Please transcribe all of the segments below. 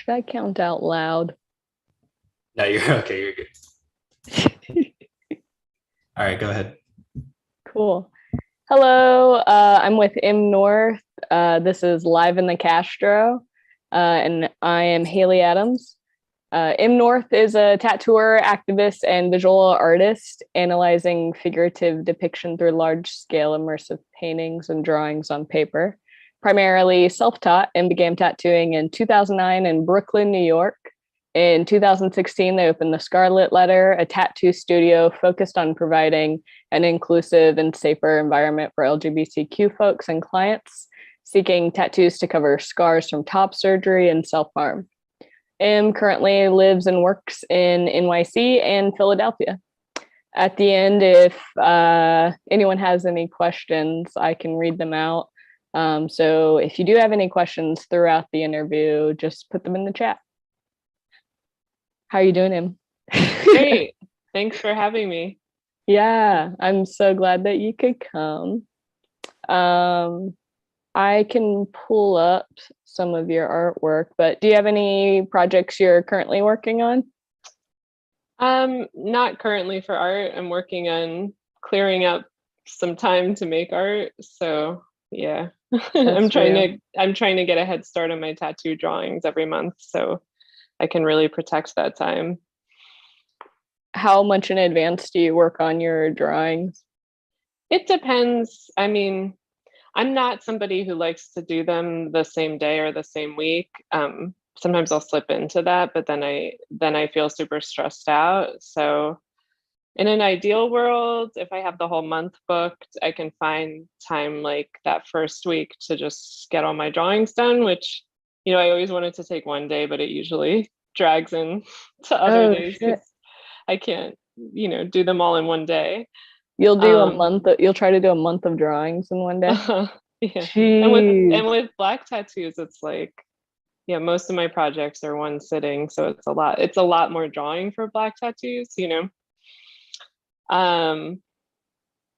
Should I count out loud? No, you're okay. You're good. All right, go ahead. Cool. Hello, I'm with M North. This is Live in the Castro, and I am Haley Adams. M North is a tattooer, activist, and visual artist analyzing figurative depiction through large-scale immersive paintings and drawings on paper. Primarily self-taught and began tattooing in 2009 in Brooklyn, New York. In 2016, they opened the Scarlet Letter, a tattoo studio focused on providing an inclusive and safer environment for LGBTQ folks and clients seeking tattoos to cover scars from top surgery and self-harm. M currently lives and works in NYC and Philadelphia. At the end, if anyone has any questions, I can read them out. So if you do have any questions throughout the interview, just put them in the chat. How are you doing, Em? Great. Thanks for having me. Yeah, I'm so glad that you could come. I can pull up some of your artwork, but do you have any projects you're currently working on? Not currently for art. I'm working on clearing up some time to make art. So yeah. I'm trying to get a head start on my tattoo drawings every month so I can really protect that time. How much in advance do you work on your drawings? It depends. I mean, I'm not somebody who likes to do them the same day or the same week. Sometimes I'll slip into that, but then I feel super stressed out. So in an ideal world, if I have the whole month booked, I can find time like that first week to just get all my drawings done, which, you know, I always wanted to take one day, but it usually drags in to other days because I can't, you know, do them all in one day. You'll do a month. You'll try to do a month of drawings in one day. Yeah. And with black tattoos, it's like, yeah, most of my projects are one sitting, so it's a lot more drawing for black tattoos, you know.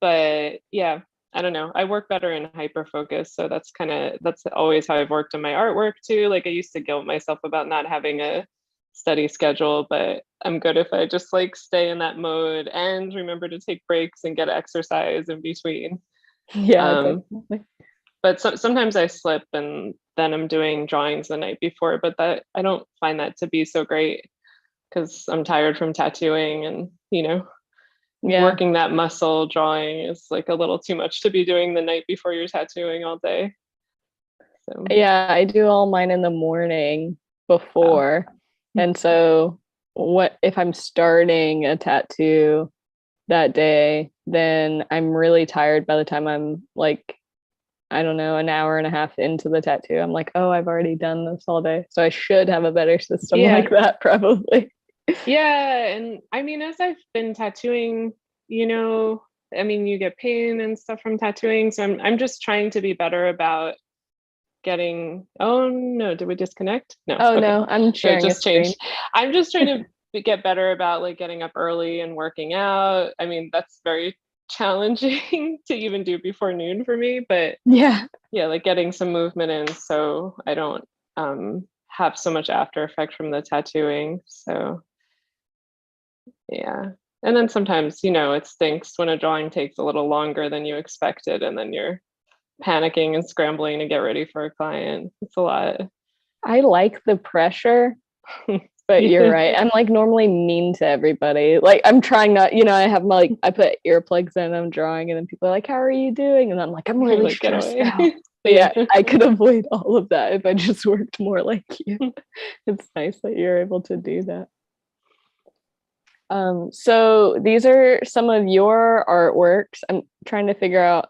But yeah, I don't know. I work better in hyper focus, so that's always how I've worked in my artwork too. Like I used to guilt myself about not having a study schedule, but I'm good if I just like stay in that mode and remember to take breaks and get exercise in between. Yeah, definitely. But sometimes I slip and then I'm doing drawings the night before, but that I don't find that to be so great because I'm tired from tattooing and, you know, working that muscle drawing is like a little too much to be doing the night before you're tattooing all day. So. Yeah, I do all mine in the morning before. And so what if I'm starting a tattoo that day, then I'm really tired by the time I'm like, I don't know, an hour and a half into the tattoo. I'm like, oh, I've already done this all day. So I should have a better system like that probably. Yeah. And I mean, as I've been tattooing, you know, I mean, you get pain and stuff from tattooing. So I'm just trying to be better about getting, oh no, did we disconnect? No. Oh okay. No, I'm sharing a screen. Changed. I'm just trying to get better about like getting up early and working out. I mean, that's very challenging to even do before noon for me, but yeah, like getting some movement in so I don't have so much after effect from the tattooing. So yeah. And then sometimes, you know, it stinks when a drawing takes a little longer than you expected and then you're panicking and scrambling to get ready for a client. It's a lot. I like the pressure, but you're right. I'm like normally mean to everybody. Like I'm trying not, you know, I have my like I put earplugs in, I'm drawing, and then people are like, "How are you doing?" And I'm like, "I'm really stressed out." But yeah, I could avoid all of that if I just worked more like you. It's nice that you're able to do that. So these are some of your artworks. I'm trying to figure out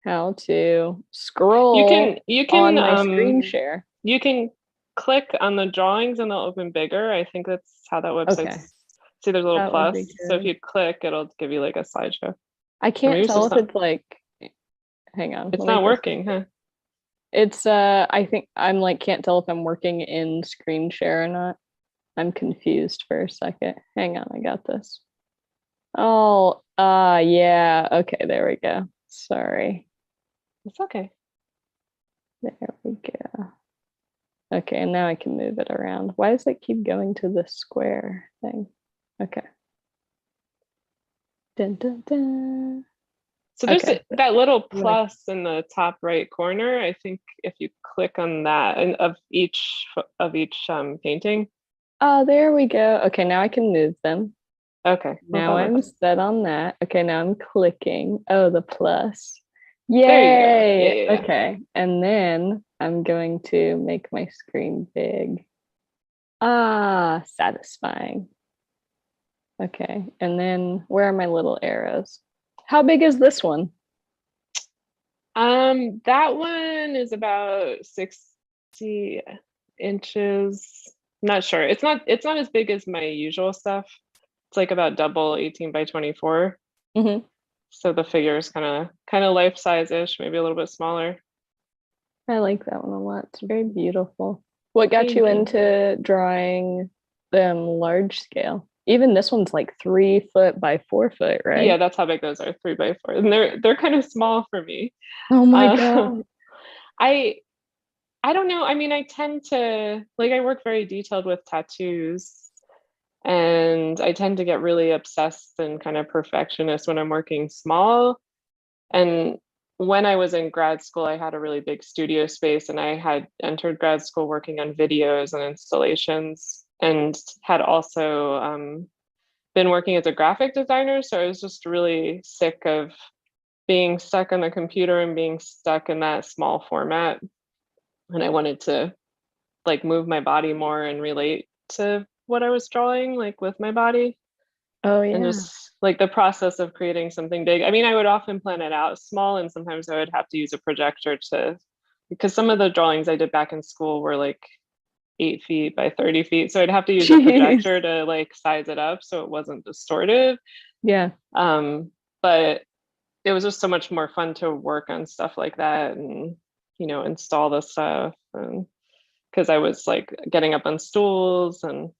how to scroll. You can on my screen share. You can click on the drawings and they'll open bigger. I think that's how that website. Okay. See, there's a little plus. So if you click, it'll give you like a slideshow. I can't tell if it's like. Hang on. It's not working, huh? It's I think I'm like can't tell if I'm working in screen share or not. I'm confused for a second. Hang on, I got this. Oh, yeah. Okay, there we go. Sorry. It's okay. There we go. Okay, and now I can move it around. Why does it keep going to the square thing? Okay. Dun, dun, dun. So there's Okay. that little plus in the top right corner. I think if you click on that and of each painting. Oh, there we go. Okay, now I can move them. Okay. Now I'm set on that. Okay, now I'm clicking. Oh, the plus. There you go. Yay! Yeah. Okay, and then I'm going to make my screen big. Ah, satisfying. Okay, and then where are my little arrows? How big is this one? That one is about 60 inches. I'm not sure. It's not as big as my usual stuff. It's like about double 18 by 24. Mm-hmm. So the figure is kind of life size-ish, maybe a little bit smaller. I like that one a lot. It's very beautiful. What got Thank you you. into drawing them large scale? Even this one's like 3 foot by 4 foot, right? Yeah, that's how big those are, 3 by 4. And they're kind of small for me. Oh my God. I don't know. I mean, I tend to like I work very detailed with tattoos, and I tend to get really obsessed and kind of perfectionist when I'm working small. And when I was in grad school, I had a really big studio space, and I had entered grad school working on videos and installations, and had also been working as a graphic designer. So I was just really sick of being stuck on the computer and being stuck in that small format. And I wanted to like move my body more and relate to what I was drawing, like with my body. Oh And yeah. just like the process of creating something big. I mean, I would often plan it out small, and sometimes I would have to use a projector because some of the drawings I did back in school were like 8 feet by 30 feet. So I'd have to use a projector to like size it up so it wasn't distorted. Yeah. But it was just so much more fun to work on stuff like that and, install the stuff. And because I was like getting up on stools and,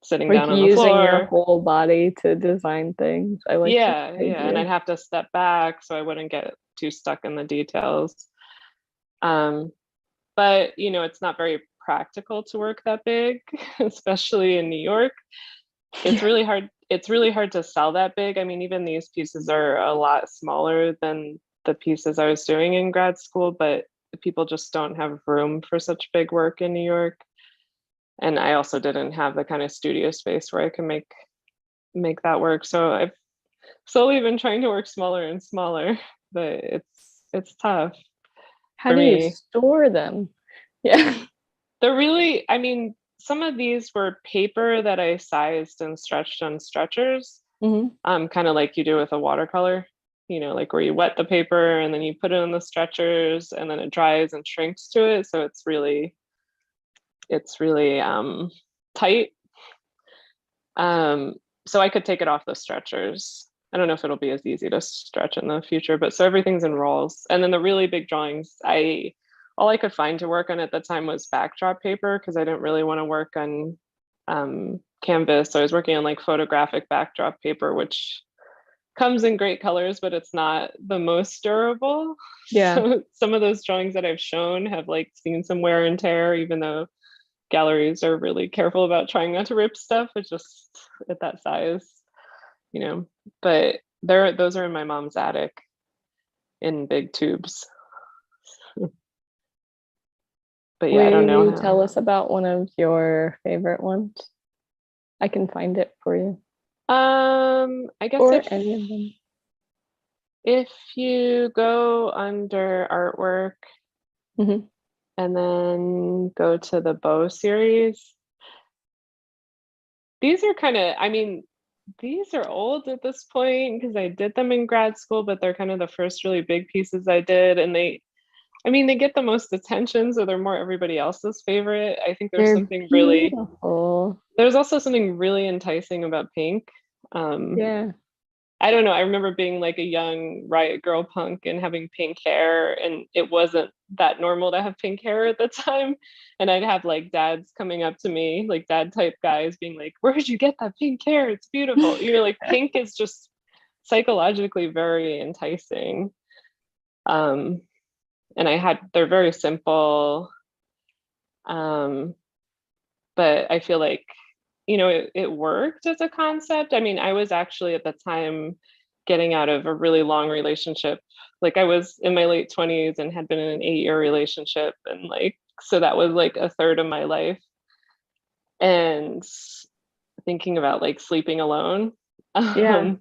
sitting Like down on the using your floor. whole body to design things. I like Yeah, that yeah. And idea. I'd have to step back so I wouldn't get too stuck in the details. But it's not very practical to work that big, especially in New York. It's really hard. It's really hard to sell that big. I mean, even these pieces are a lot smaller than the pieces I was doing in grad school, but people just don't have room for such big work in New York. And I also didn't have the kind of studio space where I can make that work. So I've slowly been trying to work smaller and smaller, but it's tough. How do you store them? Yeah. They're really, I mean, some of these were paper that I sized and stretched on stretchers, kind of like you do with a watercolor, like where you wet the paper and then you put it on the stretchers and then it dries and shrinks to it. So it's really tight. So I could take it off the stretchers. I don't know if it'll be as easy to stretch in the future, but so everything's in rolls. And then the really big drawings, all I could find to work on at the time was backdrop paper because I didn't really want to work on canvas. So I was working on like photographic backdrop paper, which comes in great colors, but it's not the most durable. Yeah. So some of those drawings that I've shown have like seen some wear and tear, even though galleries are really careful about trying not to rip stuff. It's just at that size, but those are in my mom's attic in big tubes. But yeah, I don't know. Will you tell us about one of your favorite ones? I can find it for you. I guess or any of them. If you go under artwork and then go to the bow series, these are kind of, I mean, these are old at this point because I did them in grad school, but they're kind of the first really big pieces I did. And they get the most attention, so they're more everybody else's favorite. I think there's something beautiful. There's also something really enticing about pink. Yeah. I don't know. I remember being like a young riot girl punk and having pink hair, and it wasn't that normal to have pink hair at the time. And I'd have like dads coming up to me, like dad type guys being like, "Where did you get that pink hair? It's beautiful." Like pink is just psychologically very enticing. And they're very simple. But I feel like, you know, it worked as a concept. I mean, I was actually at the time getting out of a really long relationship. Like I was in my late 20s and had been in an 8-year relationship. And like, so that was like a third of my life. And thinking about like sleeping alone. Yeah.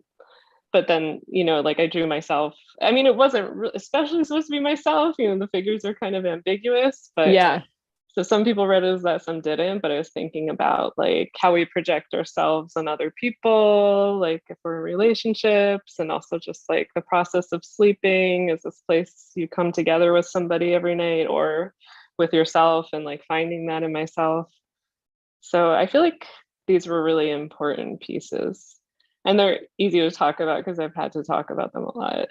But then, you know, like I drew myself. I mean, it wasn't especially supposed to be myself. You know, the figures are kind of ambiguous, but Yeah. so some people read it as that, some didn't. But I was thinking about like how we project ourselves on other people, like if we're in relationships, and also just like the process of sleeping. Is this place you come together with somebody every night or with yourself, and like finding that in myself. So I feel like these were really important pieces. And they're easy to talk about because I've had to talk about them a lot.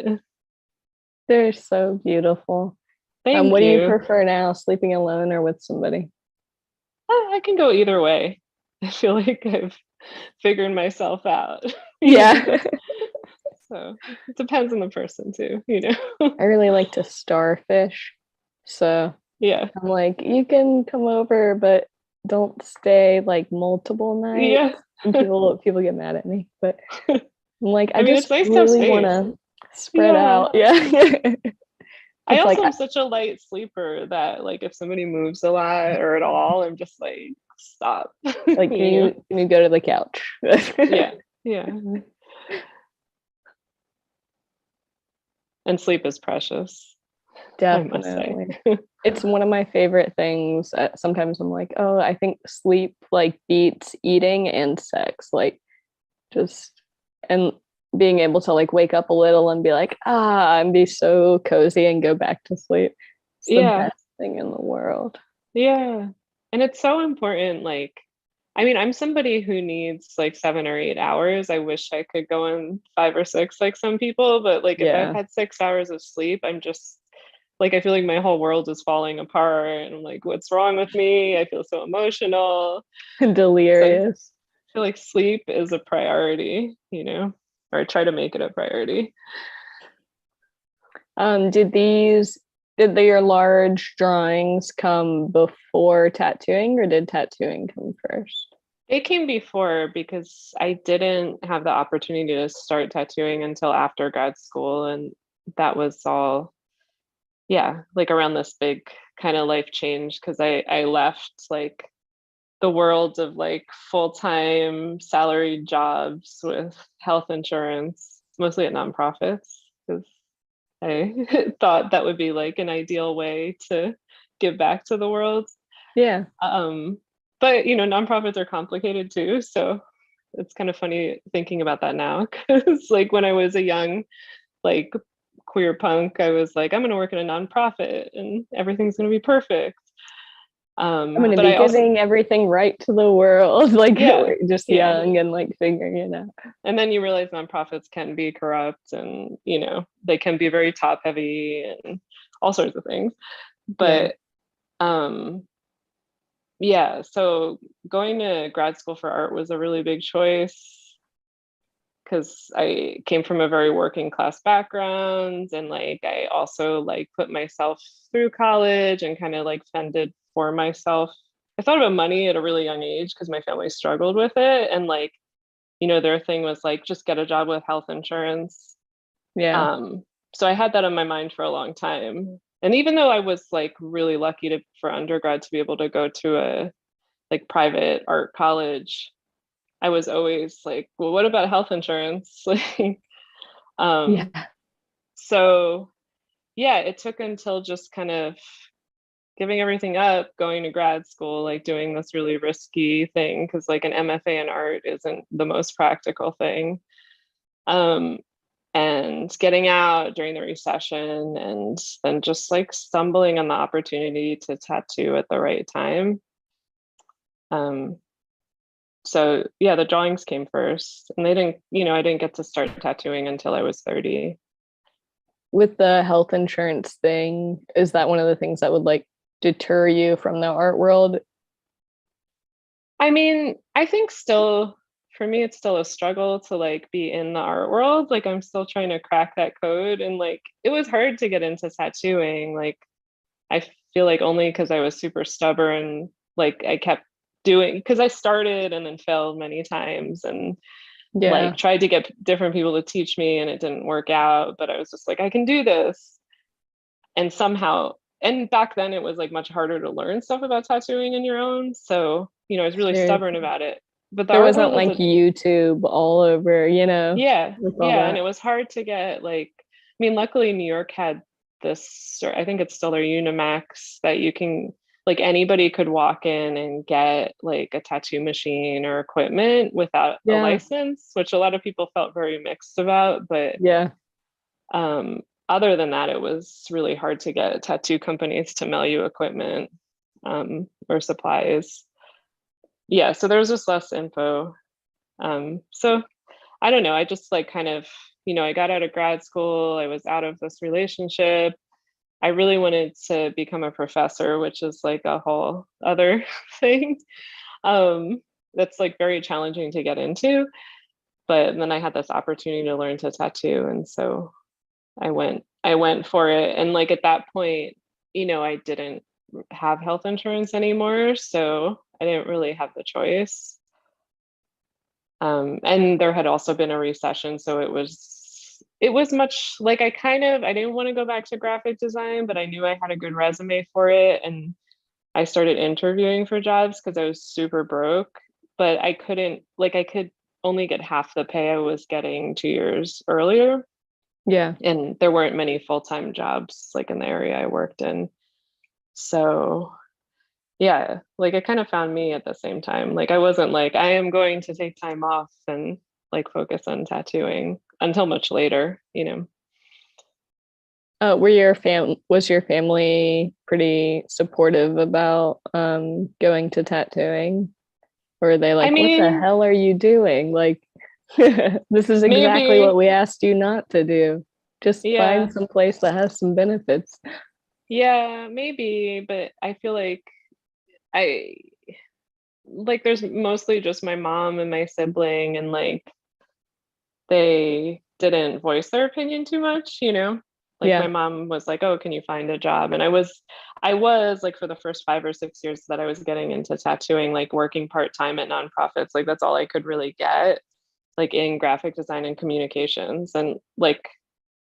They're so beautiful. Thank What do you you. prefer now, sleeping alone or with somebody? I can go either way. I feel like I've figured myself out. Yeah. So it depends on the person too, you know? I really like to starfish. So Yeah. I'm like, you can come over, but don't stay like multiple nights. Yeah. And people get mad at me, but I'm like, I I mean, just it's nice to have really want space. to spread Yeah. out. Yeah. I It's like, also am such a light sleeper that like if somebody moves a lot or at all, I'm just like, stop. like, You know? can you go to the couch? Yeah. Yeah. And sleep is precious, I must say. Definitely. It's one of my favorite things. Sometimes I'm like, oh, I think sleep like beats eating and sex. Like just and being able to like wake up a little and be like, and be so cozy and go back to sleep. It's the Yeah. best thing in the world. Yeah. And it's so important. Like, I mean, I'm somebody who needs like 7 or 8 hours. I wish I could go in 5 or 6 like some people, but like if I've Yeah. had 6 hours of sleep, I'm just like, I feel like my whole world is falling apart. And I'm like, what's wrong with me? I feel so emotional. So I Delirious. feel like sleep is a priority, you know, or I try to make it a priority. Did your large drawings come before tattooing or did tattooing come first? It came before because I didn't have the opportunity to start tattooing until after grad school. And that was all, yeah, like around this big kind of life change because I left like the world of like full-time salaried jobs with health insurance, mostly at nonprofits, because I thought that would be like an ideal way to give back to the world. Yeah. But you know, nonprofits are complicated too, so it's kind of funny thinking about that now because like when I was a young like queer punk, I was like, I'm going to work in a nonprofit and everything's going to be perfect. I'm going to But be I also, giving everything right to the world. Like yeah, we're just yeah. young and like figuring it out. And then you realize nonprofits can be corrupt and, you know, they can be very top heavy and all sorts of things. But yeah, so going to grad school for art was a really big choice because I came from a very working class background and like I also like put myself through college and kind of like fended for myself. I thought about money at a really young age because my family struggled with it and like, you know, their thing was like just get a job with health insurance. Yeah. So I had that on my mind for a long time. And even though I was like really lucky to for undergrad to be able to go to a like private art college, I was always like, well, what about health insurance? Like, Yeah. so yeah, it took until just kind of giving everything up, going to grad school, like doing this really risky thing, because like an MFA in art isn't the most practical thing. And getting out during the recession and then just like stumbling on the opportunity to tattoo at the right time. So yeah, the drawings came first and they didn't, you know, I didn't get to start tattooing until I was 30. With the health insurance thing, is that one of the things that would like deter you from the art world? I mean, I think still for me, it's still a struggle to like be in the art world. Like I'm still trying to crack that code. And like it was hard to get into tattooing. Like I feel like only because I was super stubborn, like I kept doing, because I started and then failed many times and like tried to get different people to teach me and it didn't work out, but I was just like, I can do this. And somehow, and back then it was like much harder to learn stuff about tattooing on your own. So, you know, I was really stubborn about it. But there wasn't like YouTube all over, you know. Yeah. And it was hard to get like, I mean, luckily New York had this, or I think it's still their Unimax, that you can, like anybody could walk in and get like a tattoo machine or equipment without a license, which a lot of people felt very mixed about. But other than that, it was really hard to get tattoo companies to mail you equipment or supplies. Yeah, so there was just less info. So I don't know, I just like kind of, you know, I got out of grad school, I was out of this relationship. I really wanted to become a professor, which is like a whole other thing. That's like very challenging to get into. But then I had this opportunity to learn to tattoo. And so I went for it. And like at that point, you know, I didn't have health insurance anymore. So I didn't really have the choice. And there had also been a recession. So it was much like I didn't want to go back to graphic design, but I knew I had a good resume for it. And I started interviewing for jobs because I was super broke, but I could only get half the pay I was getting 2 years earlier. Yeah. And there weren't many full-time jobs like in the area I worked in. So yeah, like it kind of found me at the same time. Like I wasn't like, I am going to take time off and like focus on tattooing until much later, you know. Was your family pretty supportive about going to tattooing? Or are they like, what the hell are you doing? Like, this is exactly what we asked you not to do. Just find some place that has some benefits. Yeah, maybe, but I feel like there's mostly just my mom and my sibling, and like they didn't voice their opinion too much, you know. Like my mom was like, oh, can you find a job? And I was like, for the first 5 or 6 years that I was getting into tattooing, like working part-time at nonprofits, like that's all I could really get, like in graphic design and communications. And like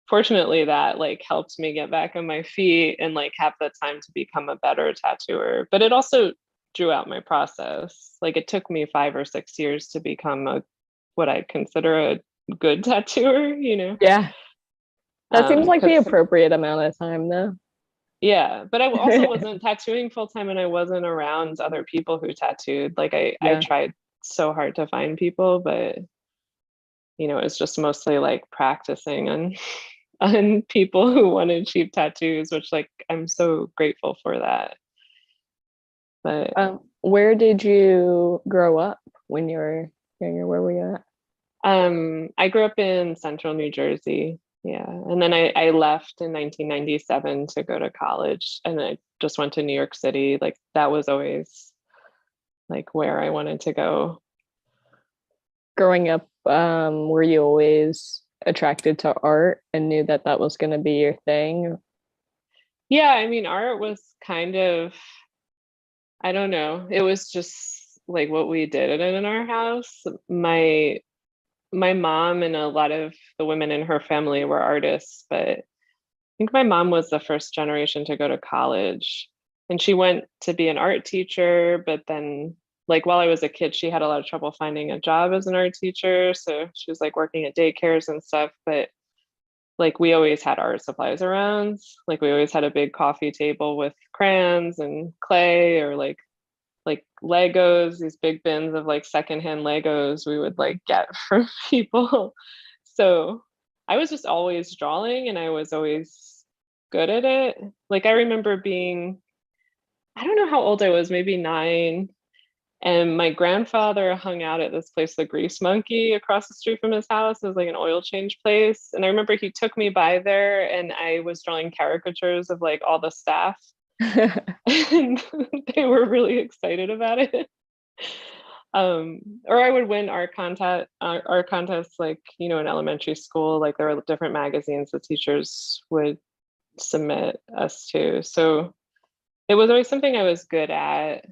fortunately that like helped me get back on my feet and like have the time to become a better tattooer. But it also drew out my process. Like it took me 5 or 6 years to become what I consider a good tattooer, you know. That seems like the appropriate amount of time though. Yeah, but I also wasn't tattooing full time, and I wasn't around other people who tattooed. Like I tried so hard to find people, but you know, it's just mostly like practicing on people who wanted cheap tattoos, which like I'm so grateful for that. But where did you grow up when you were younger? Where were you at? I grew up in central New Jersey. Yeah. And then I left in 1997 to go to college, and I just went to New York City. Like that was always like where I wanted to go. Growing up, were you always attracted to art and knew that that was going to be your thing? Yeah, I mean, art was kind of, I don't know, it was just like what we did in our house. My mom and a lot of the women in her family were artists, but I think my mom was the first generation to go to college, and she went to be an art teacher. But then like while I was a kid, she had a lot of trouble finding a job as an art teacher. So she was like working at daycares and stuff. But like we always had art supplies around. Like we always had a big coffee table with crayons and clay, or like Legos, these big bins of like secondhand Legos we would like get from people. So I was just always drawing, and I was always good at it. Like I remember being, I don't know how old I was, maybe 9. And my grandfather hung out at this place, the Grease Monkey, across the street from his house. It was like an oil change place. And I remember he took me by there, and I was drawing caricatures of like all the staff. And they were really excited about it. Or I would win art contests, like, you know, in elementary school, like there were different magazines the teachers would submit us to. So it was always something I was good at.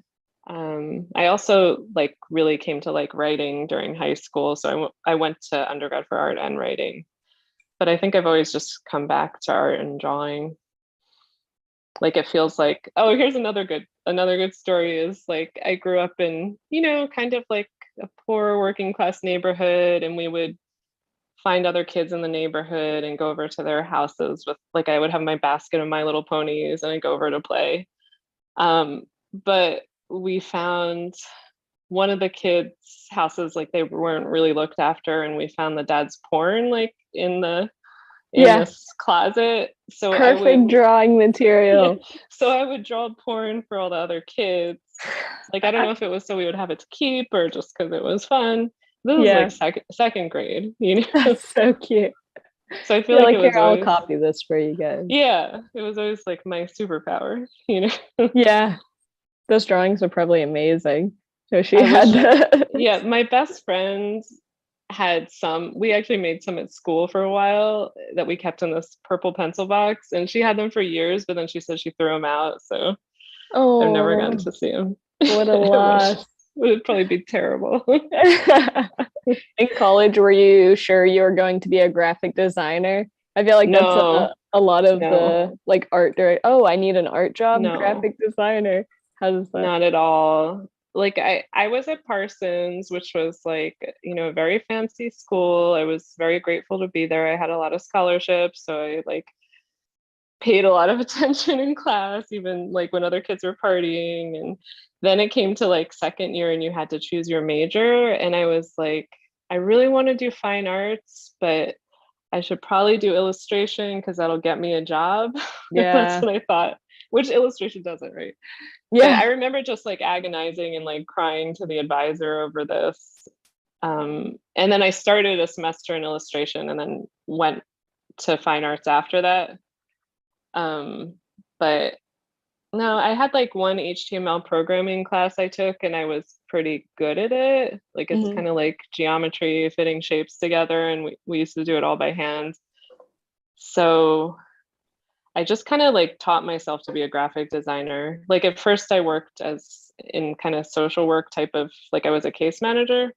I also like really came to like writing during high school. So I went to undergrad for art and writing, but I think I've always just come back to art and drawing. Like it feels like, oh, here's another good story is like I grew up in, kind of like a poor working class neighborhood, and we would find other kids in the neighborhood and go over to their houses with like I would have my basket of My Little Ponies and I'd go over to play. But we found one of the kids' houses, like they weren't really looked after, and we found the dad's porn like in this closet. So perfect drawing material. So I would draw porn for all the other kids. Like I don't know if it was so we would have it to keep or just because it was fun. This was like second grade, That's so cute. So I feel like it was here, I'll copy this for you guys. Yeah, it was always like my superpower, Yeah, those drawings are probably amazing. So she had yeah, my best friends had some. We actually made some at school for a while that we kept in this purple pencil box, and she had them for years, but then she said she threw them out, so I've never gotten to see them. What a loss. It would probably be terrible. In college, were you sure you were going to be a graphic designer? I feel like that's a lot of the like art direct. Oh, I need an art job, graphic designer. How does that? Not at all. Like I was at Parsons, which was like, a very fancy school. I was very grateful to be there. I had a lot of scholarships, so I like paid a lot of attention in class, even like when other kids were partying. And then it came to like second year and you had to choose your major. And I was like, I really want to do fine arts, but I should probably do illustration because that'll get me a job. Yeah. That's what I thought, which illustration doesn't, right? Yeah. But I remember just like agonizing and like crying to the advisor over this. And then I started a semester in illustration and then went to fine arts after that. But no, I had like one HTML programming class I took and I was pretty good at it. Like it's kind of like geometry, fitting shapes together, and we used to do it all by hand. So I just kind of like taught myself to be a graphic designer. Like at first I worked as in kind of social work type of, like I was a case manager.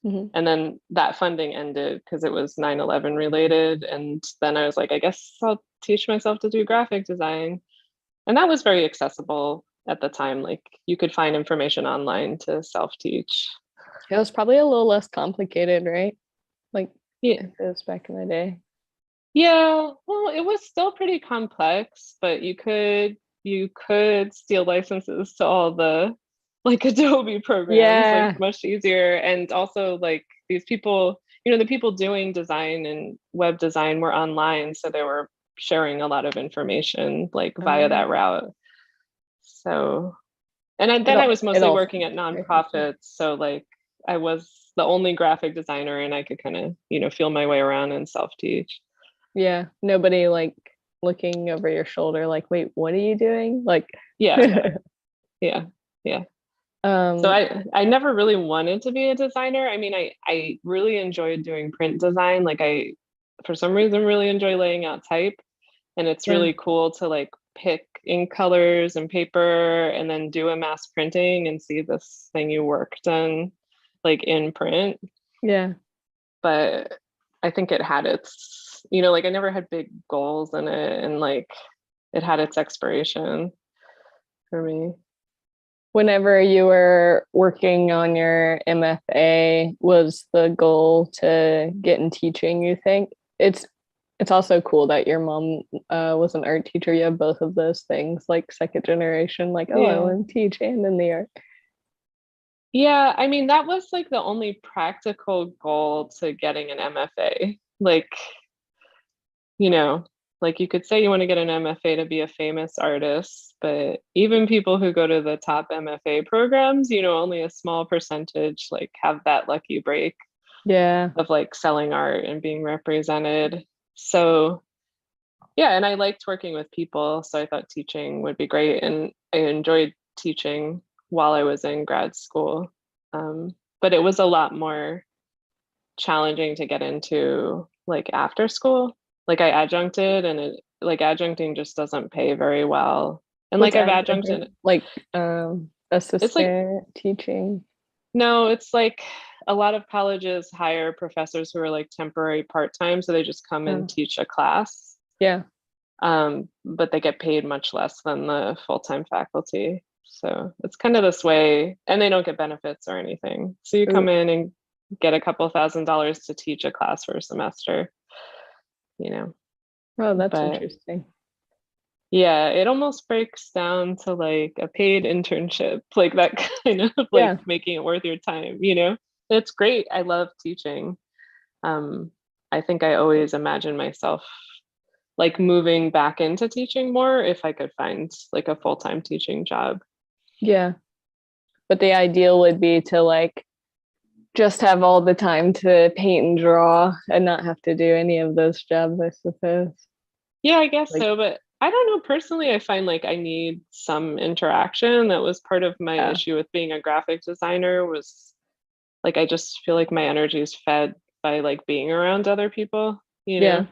And then that funding ended because it was 9/11 related. And then I was like, I guess I'll teach myself to do graphic design. And that was very accessible at the time. Like you could find information online to self-teach. It was probably a little less complicated, right? Like yeah, it was back in the day. Yeah, well, it was still pretty complex, but you could steal licenses to all the like Adobe programs, like much easier. And also like these people, the people doing design and web design were online, so they were sharing a lot of information like via that route. So, and then I was mostly working at nonprofits, so like I was the only graphic designer and I could kind of, feel my way around and self-teach. Yeah, nobody like looking over your shoulder like, wait, what are you doing? Like yeah. So I never really wanted to be a designer. I mean, I really enjoyed doing print design. Like I, for some reason, really enjoy laying out type. And it's really cool to like pick ink colors and paper and then do a mass printing and see this thing you worked on like in print. Yeah. But I think it had its, like I never had big goals in it, and like it had its expiration for me. Whenever you were working on your MFA, was the goal to get in teaching, you think? It's also cool that your mom was an art teacher. You have both of those things, like second generation, like, I want to teach and in the art. Yeah, I mean, that was like the only practical goal to getting an MFA. Like, like you could say you want to get an MFA to be a famous artist, but even people who go to the top MFA programs, only a small percentage like have that lucky break of like selling art and being represented. So yeah, and I liked working with people, so I thought teaching would be great, and I enjoyed teaching while I was in grad school. But it was a lot more challenging to get into like after school. Like I adjuncted, and adjuncting just doesn't pay very well. And What's like I've adjuncted, adjunct? Like it's like, assistant teaching. no, it's like a lot of colleges hire professors who are like temporary part-time, so they just come and Oh, teach a class. yeah. But they get paid much less than the full-time faculty. So it's kind of this way, and they don't get benefits or anything. So you come Ooh. in and get a couple $1,000s to teach a class for a semester, you know. Oh, that's But interesting. yeah, it almost breaks down to like a paid internship, like that kind of like Yeah. making it worth your time, you know? It's great. I love teaching. Um, I think I always imagine myself like moving back into teaching more if I could find like a full-time teaching job. Yeah. But the ideal would be to like just have all the time to paint and draw and not have to do any of those jobs, I suppose. Yeah, I guess Like, so, but I don't know. Personally, I find like I need some interaction. That was part of my yeah. issue with being a graphic designer was like I just feel like my energy is fed by like being around other people, you Yeah. know?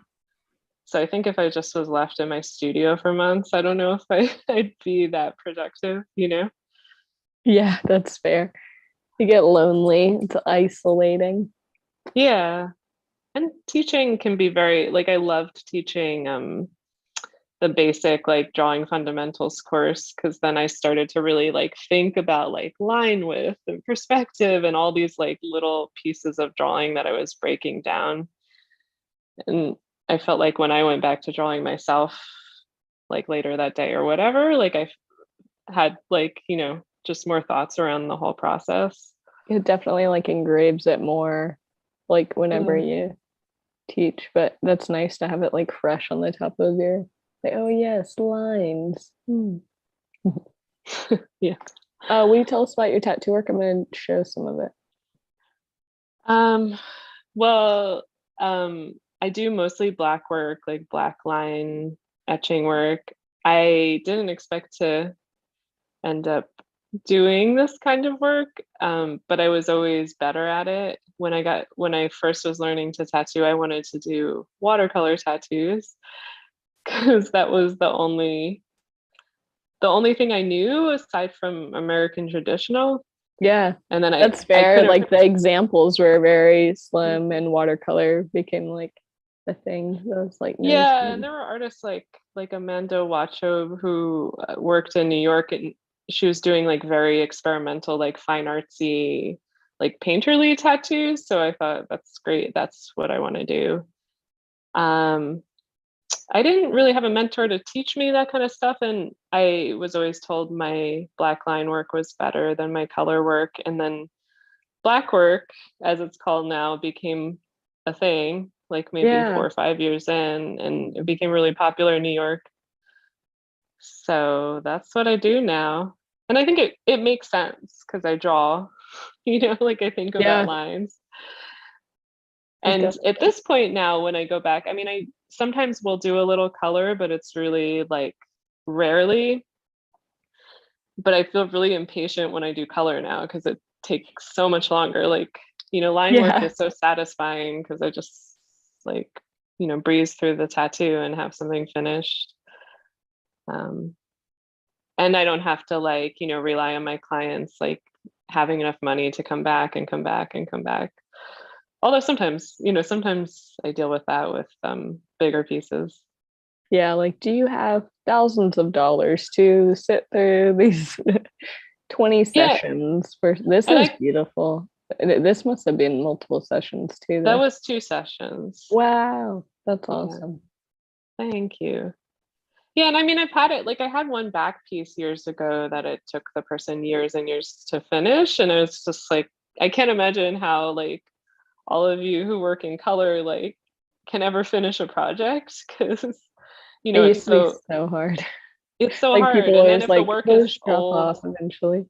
So I think if I just was left in my studio for months, I don't know if I'd be that productive, you know? Yeah, that's fair. You get lonely. It's isolating. Yeah. And teaching can be very like I loved teaching the basic like drawing fundamentals course because then I started to really like think about like line width and perspective and all these like little pieces of drawing that I was breaking down. And I felt like when I went back to drawing myself, like later that day or whatever, like I had like, you know, just more thoughts around the whole process. It definitely like engraves it more like whenever Yeah. you teach, but that's nice to have it like fresh on the top of your like, oh yes, lines. Yeah. Will you tell us about your tattoo work? I'm gonna show some of it. Um, well, I do mostly black work, like black line etching work. I didn't expect to end up doing this kind of work, but I was always better at it. When I first was learning to tattoo, I wanted to do watercolor tattoos because that was the only thing I knew aside from American traditional. Yeah, And then that's I fair. couldn't. Like the examples were very slim and watercolor became like a thing that was like Yeah, and noticeable. there were artists like Amanda Wacho who worked in New York, and she was doing like very experimental, like fine artsy, like painterly tattoos. So I thought that's great. That's what I want to do. Um, I didn't really have a mentor to teach me that kind of stuff, and I was always told my black line work was better than my color work. And then black work, as it's called now, became a thing like maybe Yeah. 4 or 5 years in, and it became really popular in New York. So that's what I do now. And I think it makes sense because I draw, you know, like I think about Yeah, lines. it And does. at this point now, when I go back, I mean, I sometimes will do a little color, but it's really like rarely. But I feel really impatient when I do color now because it takes so much longer. Like, you know, line work Yeah. is so satisfying because I just like, you know, breeze through the tattoo and have something finished. Um, and I don't have to like, you know, rely on my clients like having enough money to come back and come back and come back. Although sometimes, you know, sometimes I deal with that with bigger pieces. Yeah, like do you have thousands of dollars to sit through these 20 Yeah, sessions for this and is I beautiful. This must have been multiple sessions too, that though. was 2 sessions. Wow, that's Yeah, awesome. thank you. Yeah, and I mean, I've had it like I had one back piece years ago that it took the person years and years to finish, and it was just like I can't imagine how like all of you who work in color like can ever finish a project because you It know used to be so hard. it's so Like hard. people And then always if the like work they'll is just drop old, off eventually.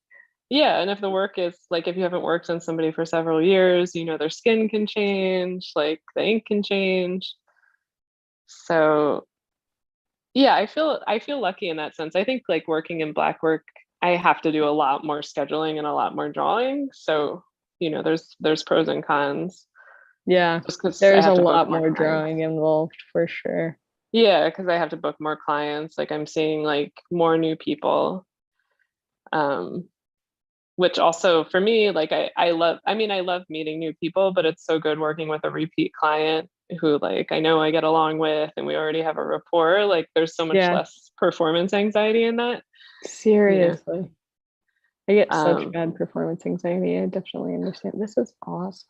yeah, and if the work is like if you haven't worked on somebody for several years, you know, their skin can change, like the ink can change. So yeah, I feel lucky in that sense. I think like working in black work, I have to do a lot more scheduling and a lot more drawing. So, you know, there's pros and cons Yeah, just because I there's a have to book lot more more clients. drawing involved for sure. Yeah, because I have to book more clients. Like I'm seeing like more new people. Which also for me, like I love, I mean, I love meeting new people, but it's so good working with a repeat client who like I know I get along with and we already have a rapport. Like there's so much Yeah, less performance anxiety in that, you know. seriously. I get such Um, bad performance anxiety. I definitely understand. This is awesome.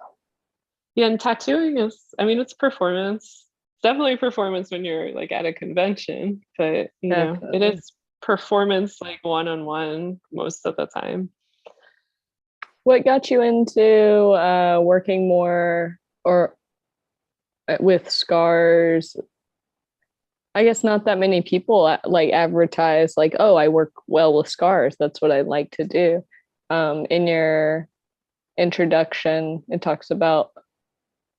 yeah, and tattooing is, I mean, it's performance. Definitely performance when you're like at a convention, but you know, it Definitely. is performance like one-on-one most of the time. What got you into working more or with scars? I guess not that many people like advertise like, oh, I work well with scars. That's what I like to do. In your introduction, it talks about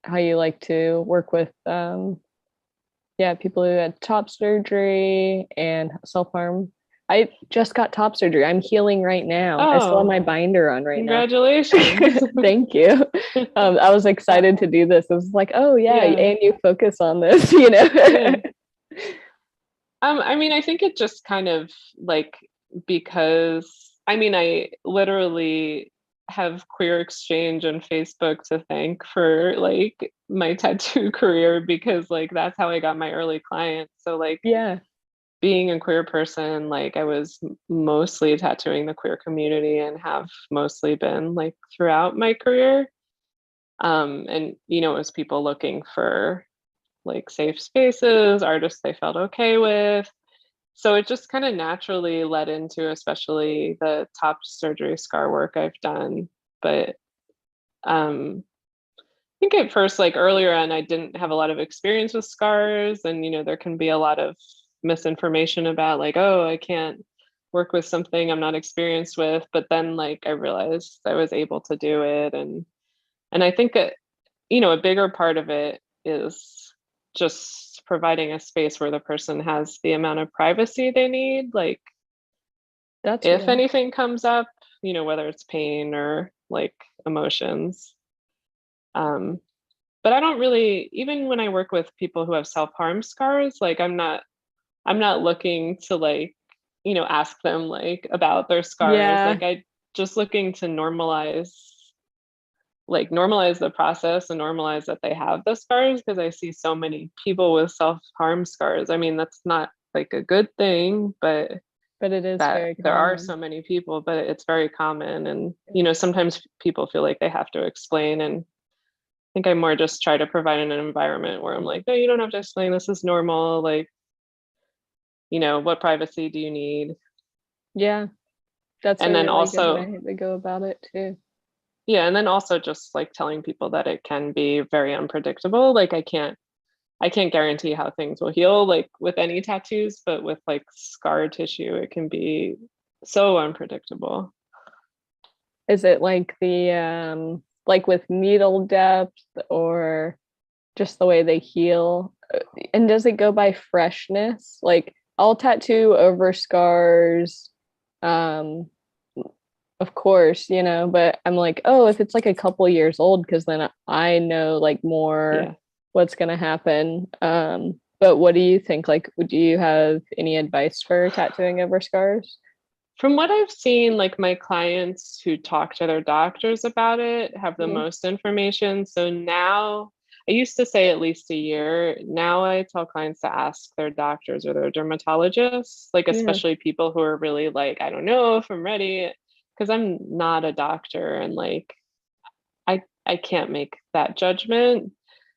how you like to work with yeah, people who had top surgery and self-harm. I just got top surgery. I'm healing right now. I still have Oh, my binder on right now. congratulations. Thank you. I was excited to do this. It was like, oh yeah, Yeah, and you focus on this, you yeah. know. I mean, I think it just kind of like because I mean, I literally have Queer Exchange and Facebook to thank for like my tattoo career because like that's how I got my early clients. So like Yeah, being a queer person, like I was mostly tattooing the queer community and have mostly been like throughout my career. And you know, it was people looking for like safe spaces, artists they felt okay with. So it just kind of naturally led into, especially the top surgery scar work I've done. But I think at first, like earlier on, I didn't have a lot of experience with scars, and you know, there can be a lot of misinformation about like, oh, I can't work with something I'm not experienced with. But then, like, I realized I was able to do it, and I think that you know, a bigger part of it is just providing a space where the person has the amount of privacy they need. Like, that's if real. anything comes up, you know, whether it's pain or like emotions. Um, but I don't really, even when I work with people who have self-harm scars, like I'm not looking to like, you know, ask them like about their scars. Yeah, Like I just looking to normalize the process and normalize that they have the scars because I see so many people with self-harm scars. I mean, that's not like a good thing, but but it is that very there are so common. many people, but it's very common. And, you know, sometimes people feel like they have to explain. And I think I more just try to provide an environment where I'm like, no, you don't have to explain. This is normal. Like, you know, what privacy do you need? Yeah, that's a And then really good also, way to go about it too. yeah, and then also just like telling people that it can be very unpredictable. Like I can't guarantee how things will heal like with any tattoos, but with like scar tissue, it can be so unpredictable. Is it like with needle depth or just the way they heal? And does it go by freshness? Like I'll tattoo over scars, um, of course, you know, but I'm like, oh, if it's like a couple years old, because then I know like more Yeah. what's gonna happen. But what do you think? Like, do you have any advice for tattooing over scars? From what I've seen, like my clients who talk to their doctors about it have the Mhm. most information. So now I used to say at least a year. Now I tell clients to ask their doctors or their dermatologists, like Yeah, especially people who are really like, I don't know if I'm ready, because I'm not a doctor and like I can't make that judgment.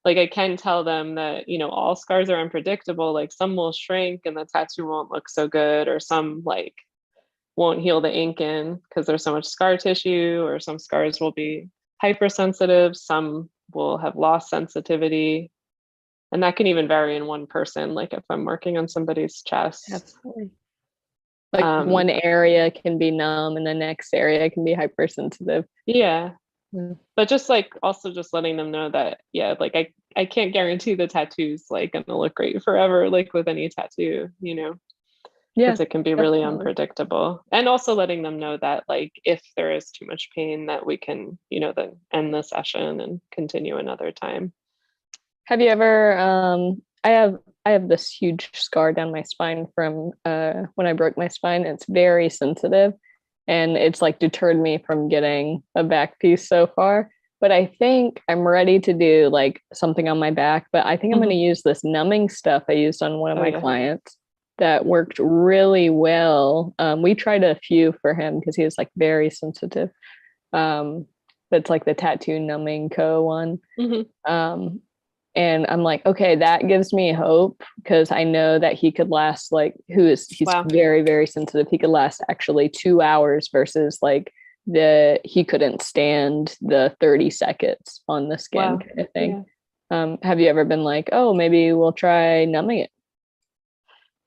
Like I can tell them that, you know, all scars are unpredictable. Like some will shrink and the tattoo won't look so good, or some like won't heal the ink in because there's so much scar tissue, or some scars will be hypersensitive, some will have lost sensitivity. And that can even vary in one person, like if I'm working on somebody's chest. absolutely. Like Um, one area can be numb and the next area can be hypersensitive. yeah, Mm. but just like also just letting them know that, yeah, like I can't guarantee the tattoo's like gonna look great forever, like with any tattoo, you know, Yeah, because it can be really definitely. unpredictable. And also letting them know that like if there is too much pain that we can, you know, then end the session and continue another time. Have you ever I have I have this huge scar down my spine from when I broke my spine. It's very sensitive, and it's like deterred me from getting a back piece so far. But I think I'm ready to do like something on my back. But I think I'm going to use this numbing stuff I used on one of my clients that worked really well. We tried a few for him because he was like very sensitive. That's like the Tattoo Numbing Co. one. And I'm like, okay, that gives me hope because I know that he could last he's very, very sensitive. He could last actually 2 hours versus like he couldn't stand the 30 seconds on the skin kind of thing. Have you ever been like, oh, maybe we'll try numbing it?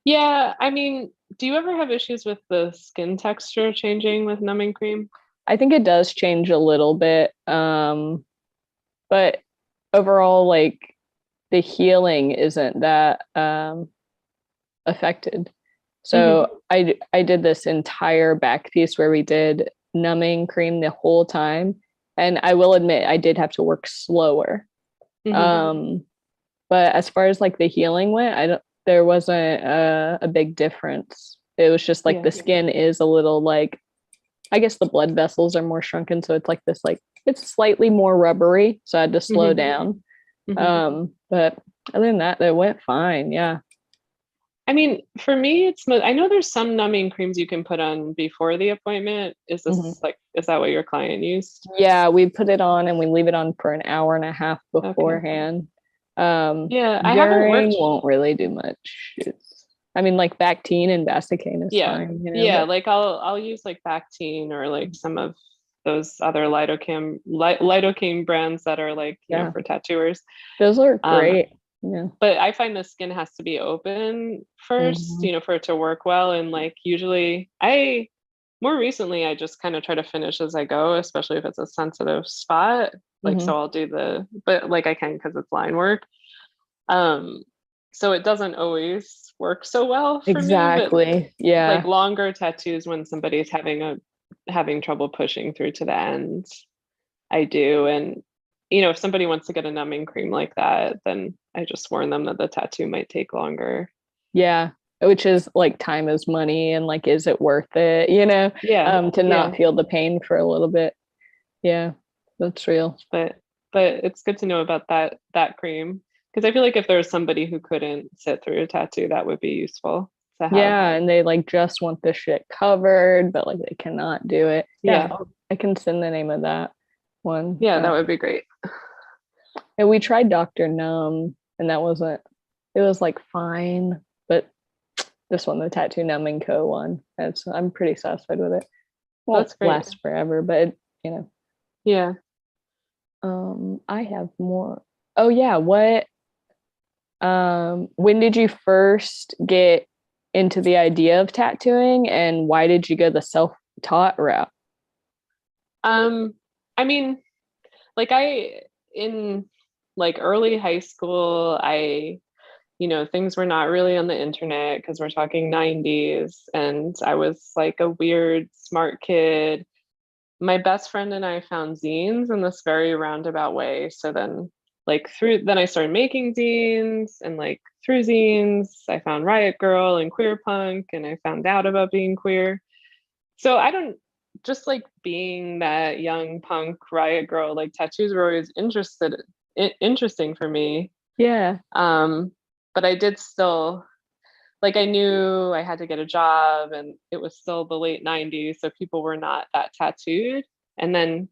Yeah. I mean, do you ever have issues with the skin texture changing with numbing cream? I think it does change a little bit. But overall, like the healing isn't that affected. So I did this entire back piece where we did numbing cream the whole time. And I will admit I did have to work slower. But as far as like the healing went, there wasn't a big difference. It was just like the skin is a little like, I guess the blood vessels are more shrunken. So it's like this, like it's slightly more rubbery. So I had to slow down. But other than that, it went fine. Yeah. I mean, for me, I know there's some numbing creams you can put on before the appointment. Is this is that what your client used? Yeah, we put it on and we leave it on for an hour and a half beforehand. I haven't won't really do much. I mean, like Bactine and Vaseline is fine. You know, like I'll use like Bactine or like some of those other lidocaine brands that are like you know for tattooers. Those are great. But I find the skin has to be open first, you know, for it to work well. And like usually more recently I just kind of try to finish as I go, especially if it's a sensitive spot. Like so I'll do but like I can because it's line work. So it doesn't always work so well for me. But, like longer tattoos when somebody's having trouble pushing through to the end, I do. And you know, if somebody wants to get a numbing cream like that, then I just warn them that the tattoo might take longer. Yeah, which is like time is money, and like, is it worth it? You know, to not feel the pain for a little bit. Yeah, that's real. But it's good to know about that cream because I feel like if there was somebody who couldn't sit through a tattoo, that would be useful to have. Yeah, and they like just want the shit covered, but like they cannot do it. I can send the name of that one. Yeah, that would be great. And we tried Dr. Numb, and it was like fine, but this one, the Tattoo Numbing Co. one, I'm pretty satisfied with it. Well, it's lasts forever, but you know. Yeah. I have more. Oh yeah, when did you first get into the idea of tattooing, and why did you go the self-taught route? I mean, like in like early high school, you know, things were not really on the internet because we're talking 90s, and I was like a weird smart kid. My best friend and I found zines in this very roundabout way. So then I started making zines, and like through zines, I found Riot Girl and Queer Punk, and I found out about being queer. So just like being that young punk riot girl, like tattoos were always interesting for me. Yeah. But I did still, like I knew I had to get a job, and it was still the late 90s, so people were not that tattooed. And then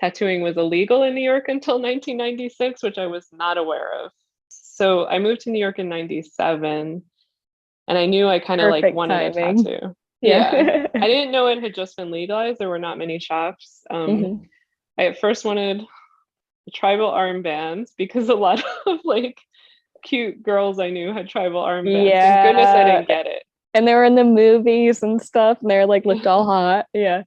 tattooing was illegal in New York until 1996, which I was not aware of. So I moved to New York in 97, and I knew I kind of like wanted a tattoo. Yeah. I didn't know it had just been legalized. There were not many shops. I at first wanted tribal armbands because a lot of like cute girls I knew had tribal armbands. Yeah. Thank goodness I didn't get it. And they were in the movies and stuff, and they're like looked all hot. Yeah.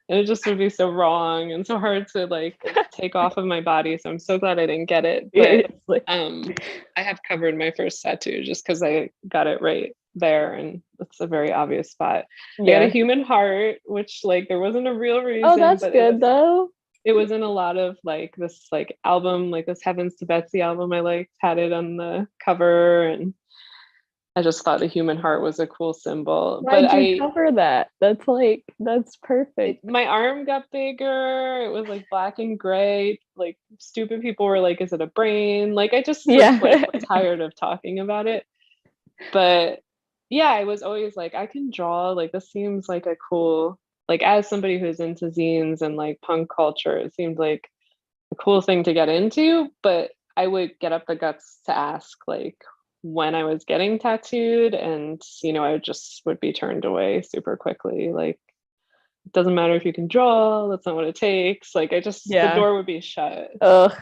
And it just would be so wrong and so hard to like take off of my body. So I'm so glad I didn't get it. But I have covered my first tattoo just because I got it right there, and it's a very obvious spot. I got a human heart, which like there wasn't a real reason. Oh, that's good though. It was in a lot of like this like album, like this Heavens to Betsy album I liked, had it on the cover. And I just thought the human heart was a cool symbol. Why'd you cover that? That's perfect. My arm got bigger. It was like black and gray. Like stupid people were like, is it a brain? Like I just was like tired of talking about it. But yeah, I was always like, I can draw. Like this seems like a cool, like as somebody who's into zines and like punk culture, it seemed like a cool thing to get into. But I would get up the guts to ask like when I was getting tattooed, and I just would be turned away super quickly. Like it doesn't matter if you can draw, that's not what it takes. Like the door would be shut. Ugh.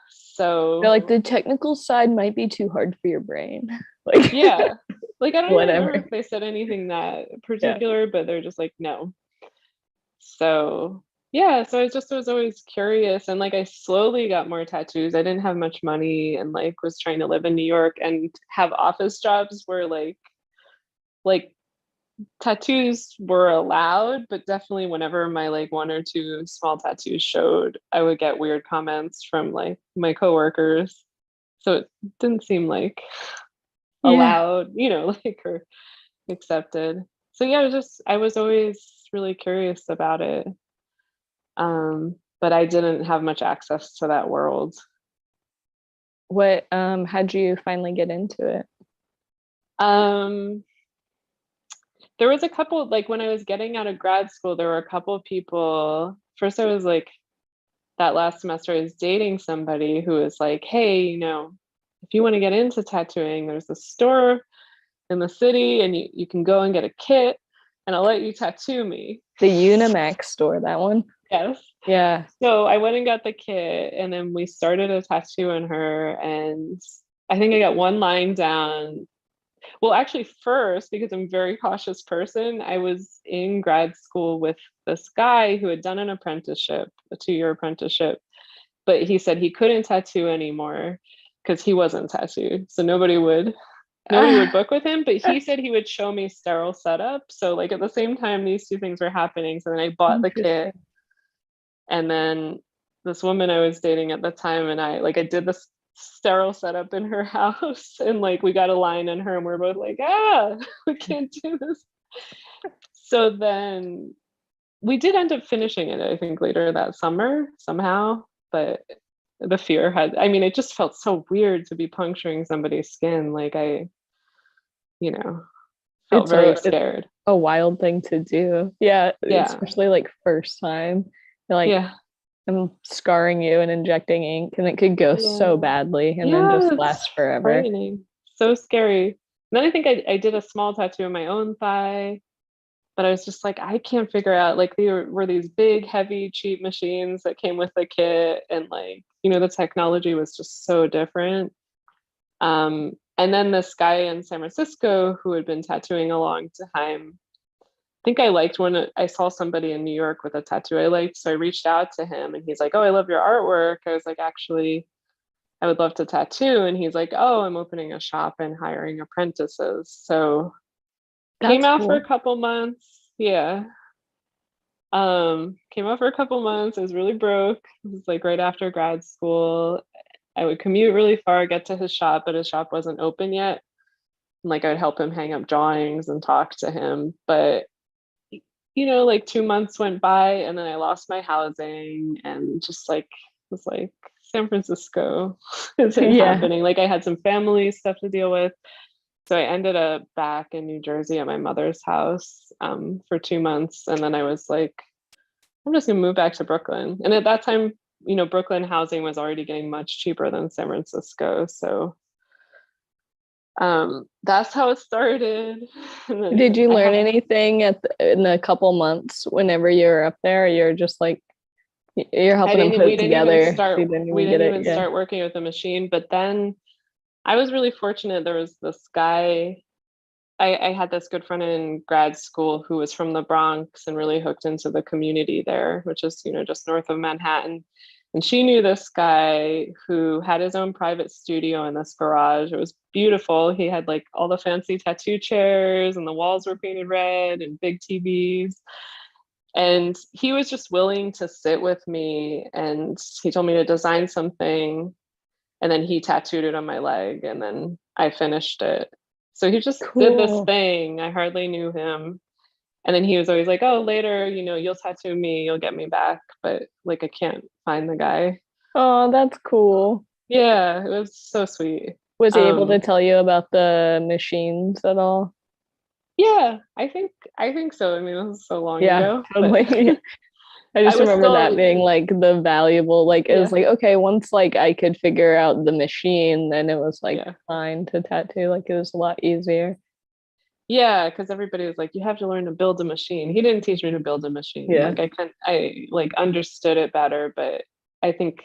So like the technical side might be too hard for your brain. Like yeah. Like I don't even remember if they said anything that particular, but they're just like, no. So yeah, so I was always curious, and like I slowly got more tattoos. I didn't have much money and like was trying to live in New York and have office jobs where like tattoos were allowed, but definitely whenever my like one or two small tattoos showed, I would get weird comments from like my coworkers. So it didn't seem like allowed, like or accepted. So yeah, I was always really curious about it. But I didn't have much access to that world. What how'd you finally get into it? There was a couple, like when I was getting out of grad school, there were a couple of people. First, I was like, that last semester, I was dating somebody who was like, hey, if you want to get into tattooing, there's a store in the city and you can go and get a kit and I'll let you tattoo me. The Unimax store, that one? Yes. Yeah. So I went and got the kit and then we started a tattoo on her, and I think I got one line down. Well, actually, first, because I'm a very cautious person, I was in grad school with this guy who had done an apprenticeship, a 2-year apprenticeship, but he said he couldn't tattoo anymore because he wasn't tattooed. So nobody would book with him, but he said he would show me sterile setup. So like at the same time, these two things were happening. So then I bought the kit, and then this woman I was dating at the time and I did this sterile setup in her house, and like we got a line in her and we're both like, we can't do this. So then we did end up finishing it, I think later that summer somehow, but the fear it just felt so weird to be puncturing somebody's skin. Like I felt very scared. A wild thing to do. Yeah. Especially like first time. Like I'm scarring you and injecting ink, and it could go so badly and then just last forever. Frightening. So scary. And then I think I did a small tattoo on my own thigh, but I was just like, I can't figure out, like there were these big, heavy, cheap machines that came with the kit, and like, the technology was just so different. And then this guy in San Francisco who had been tattooing a long time, I think I liked when I saw somebody in New York with a tattoo I liked. So I reached out to him and he's like, oh, I love your artwork. I was like, actually, I would love to tattoo. And he's like, oh, I'm opening a shop and hiring apprentices. So came out for a couple months. Yeah. Came out for a couple months. I was really broke. It was like right after grad school. I would commute really far, get to his shop, but his shop wasn't open yet. And like I would help him hang up drawings and talk to him. But like 2 months went by and then I lost my housing, and just like was like San Francisco isn't happening. Like I had some family stuff to deal with. So I ended up back in New Jersey at my mother's house for 2 months. And then I was like, I'm just gonna move back to Brooklyn. And at that time, Brooklyn housing was already getting much cheaper than San Francisco. So that's how it started. Did you learn anything in the couple months whenever you were up there? You're just like, you're helping them put it together. We didn't even start working with the machine. But then I was really fortunate. There was this guy, I had this good friend in grad school who was from the Bronx and really hooked into the community there, which is, just north of Manhattan. And she knew this guy who had his own private studio in this garage. It was beautiful. He had like all the fancy tattoo chairs and the walls were painted red and big TVs. And he was just willing to sit with me, and he told me to design something, and then he tattooed it on my leg, and then I finished it. So he just did this Cool. thing. I hardly knew him. And then he was always like, oh, later, you'll tattoo me, you'll get me back. But like, I can't find the guy. Oh, that's cool. Yeah, it was so sweet. Was he able to tell you about the machines at all? Yeah, I think so. I mean, it was so long Yeah, ago, but totally. I I just was remember that still, being like the valuable, like it was yeah, like, okay, once like I could figure out the machine, then it was like yeah. fine to tattoo. Like it was a lot easier. Yeah, because everybody was like, you have to learn to build a machine. He didn't teach me to build a machine. Yeah. Like I like understood it better, but I think